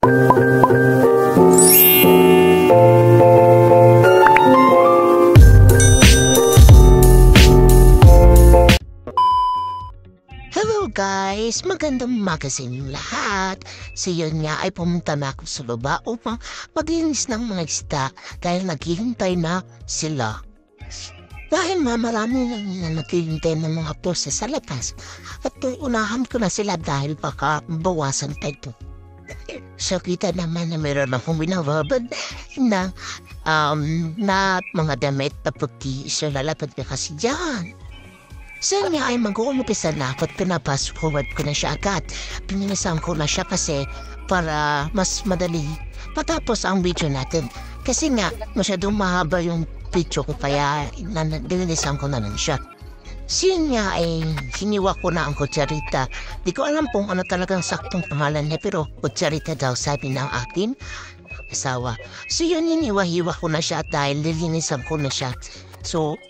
Hello guys! Magandang umaga sa inyong lahat. So yun nga ay pumunta na ako sa baba upang maglinis ng mga isda dahil naghihintay na sila. Dahil marami na naghihintay ng mga proses sa labas at unahan ko na sila dahil baka bawasan tayo. So kita naman na meron akong binababad na mga damit na puti. So lalapad ka kasi dyan. So nga ay mag-uumpisa na ako at pinapasok ko na siya agad. Pininisan ko na siya kasi para mas madali matapos ang video natin. Kasi nga masyadong mahaba yung video ko kaya pininisan ko na lang siya. So nga ay hiniwa ko na ang kutsarita. Di ko alam kung ano talagang saktong pangalan niya pero kutsarita daw sabi ng akin asawa. So yun hiniwa-hiwa ko na siya dahil lilinisan ko na siya. So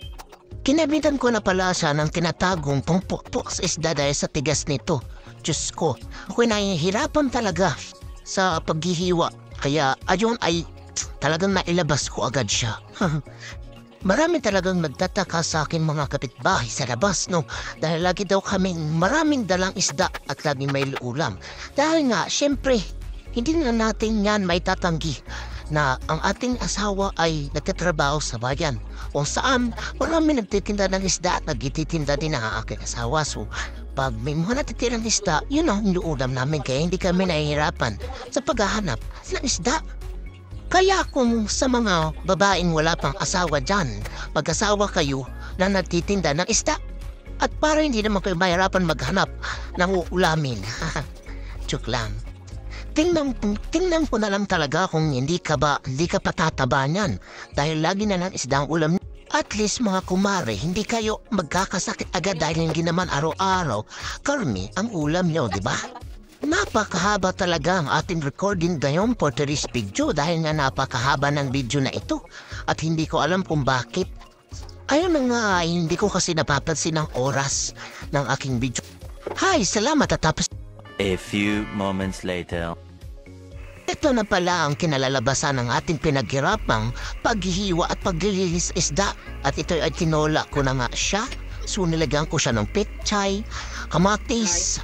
kinabitan ko na pala siya ng tinatagong pangpukpuk sa isda dahil sa tigas nito. Diyos ko, ako'y nahihirapan talaga sa paghihiwa. Kaya ayon ay talagang nailabas ko agad siya. Marami talagang nagtataka sa akin mga kapitbahay sa labas, no? Dahil lagi daw kaming maraming dalang isda at laging may ulam. Dahil nga, syempre, hindi na natin yan may tatanggi na ang ating asawa ay nagtatrabaho sa bayan o saan marami nagtitinda ng isda at nagtitinda din ang aking asawa. So pag may mga natitirang isda, yun ang inuulam namin kaya hindi kami nahihirapan sa paghahanap ng isda. Kaya kung sa mga babaeng wala pang asawa dyan, mag-asawa kayo na nagtitinda ng isda at para hindi naman kayo mahirapan maghanap ng uulamin. Joke lang. Tingnan ko na lang talaga kung hindi ka patataba niyan dahil lagi na lang isdang ulam. At least mga kumare, hindi kayo magkakasakit agad dahil hindi naman araw-araw karmi ang ulam nyo, di ba? Napakahaba talaga ang ating recording ngayon for today's video dahil nga napakahaba ng video na ito at hindi ko alam kung bakit. Ayun na nga, hindi ko kasi napapansin ang oras ng aking video. Hi, salamat at tapos. A few moments later. Ito na pala ang kinalalabasan ng ating pinaghirapang paghihiwa at paglilinis isda. At ito ay tinola ko na nga siya. So nilagyan ko siya ng pechay, kamatis,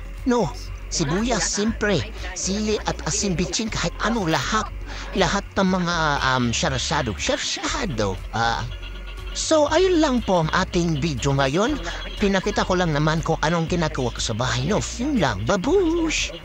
sibuyas, siyempre, sili at asin bitchin kahit ano lahat. Lahat ng mga syarsyado. So ayun lang po ang ating video ngayon. Pinakita ko lang naman kung anong ginagawa ko sa bahay. Yun lang, babush!